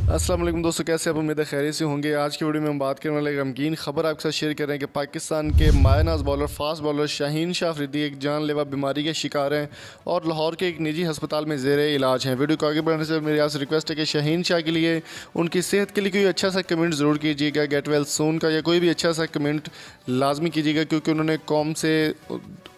अस्सलाम वालेकुम दोस्तों, कैसे आप? उम्मीद है खैरियत से होंगे। आज की वीडियो में हम बात करने वाले गमगीन खबर आपके साथ शेयर कर रहे हैं कि पाकिस्तान के मायनाज bowler fast bowler Shaheen Shah Afridi एक जानलेवा बीमारी के शिकार हैं और लाहौर के एक निजी हस्पताल में ज़ेर इलाज हैं। वीडियो को आगे बढ़ने से मेरी आपसे रिक्वेस्ट है कि शाहीन शाह के लिए, उनकी सेहत के लिए कोई अच्छा सा कमेंट ज़रूर कीजिएगा, गेट वेल सून का या कोई भी अच्छा सा कमेंट लाजमी कीजिएगा, क्योंकि उन्होंने कौम से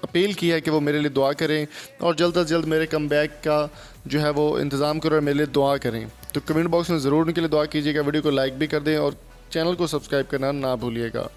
अपील की है कि वो मेरे लिए दुआ करें और जल्द अज जल्द मेरे कम बैक का जो है वो इंतज़ाम करें और मेरे लिए दुआ करें। तो कमेंट बॉक्स में ज़रूर उनके लिए दुआ कीजिएगा, वीडियो को लाइक भी कर दें और चैनल को सब्सक्राइब करना ना भूलिएगा।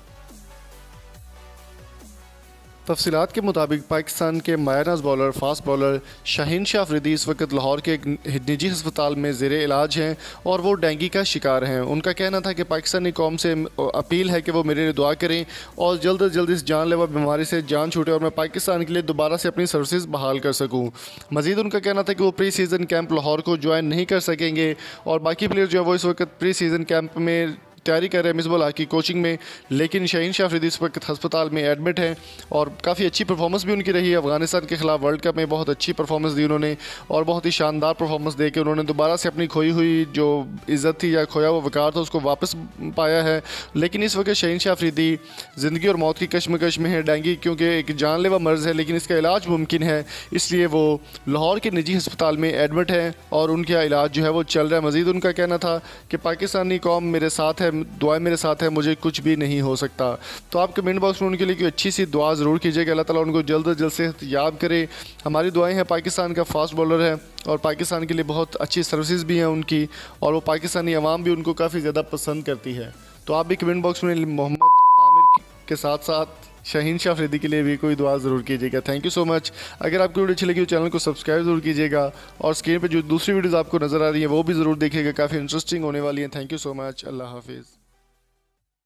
तफसीलात के मुताबिक पाकिस्तान के मायनाज bowler fast bowler Shaheen Shah Afridi इस वक्त लाहौर के एक निजी हस्पताल में ज़ेर इलाज हैं और वो डेंगू का शिकार हैं। उनका कहना था कि पाकिस्तानी कौम से अपील है कि वो मेरे लिए दुआ करें और जल्द अज जल्द इस जानलेवा बीमारी से जान छूटे और मैं पाकिस्तान के लिए दोबारा से अपनी सर्विसेज बहाल कर सकूँ। मज़ीद उनका कहना था कि वो प्री सीज़न कैंप लाहौर को ज्वाइन नहीं कर सकेंगे और बाकी प्लेयर जो है वो इस वक्त प्री सीज़न कैंप में तैयारी कर रहे हैं मिसबाह हॉकी कोचिंग में, लेकिन शाहीन शाह अफरीदी इस वक्त हस्पताल में एडमिट है और काफ़ी अच्छी परफॉर्मेंस भी उनकी रही है। अफगानिस्तान के खिलाफ वर्ल्ड कप में बहुत अच्छी परफॉर्मेंस दी उन्होंने और बहुत ही शानदार परफॉर्मेंस दे के उन्होंने दोबारा से अपनी खोई हुई जो इज़्ज़त थी या खोया हुआ वक़ार था उसको वापस पाया है। लेकिन इस वक्त शाहीन शाह अफरीदी ज़िंदगी और मौत की कशमकश में है। डेंगू क्योंकि एक जानलेवा मर्ज़ है लेकिन इसका इलाज मुमकिन है, इसलिए वो लाहौर के निजी हस्पताल में एडमिट है और उनका इलाज जो है वो चल रहा है। मज़ीद उनका कहना था कि पाकिस्तानी कौम मेरे साथ है, दुआएं मेरे साथ है, मुझे कुछ भी नहीं हो सकता। तो आप कमेंट बॉक्स में उनके लिए कोई अच्छी सी दुआ ज़रूर कीजिएगा, अल्लाह ताला उनको जल्द से जल्द से याद करे। हमारी दुआएं हैं, पाकिस्तान का फास्ट बॉलर है और पाकिस्तान के लिए बहुत अच्छी सर्विसेज भी हैं उनकी और वो पाकिस्तानी अवाम भी उनको काफ़ी ज़्यादा पसंद करती है। तो आप भी कमेंट बॉक्स में मोहम्मद आमिर के साथ साथ शाहीन शाह अफरीदी के लिए भी कोई दुआ ज़रूर कीजिएगा। Thank you so much. अगर आपकी वीडियो अच्छी लगी तो चैनल को सब्सक्राइब ज़रूर कीजिएगा और स्क्रीन पे जो दूसरी वीडियोज़ आपको नज़र आ रही है वो भी ज़रूर देखिएगा, काफ़ी इंटरेस्टिंग होने वाली हैं। Thank you so much. Allah हाफिज़।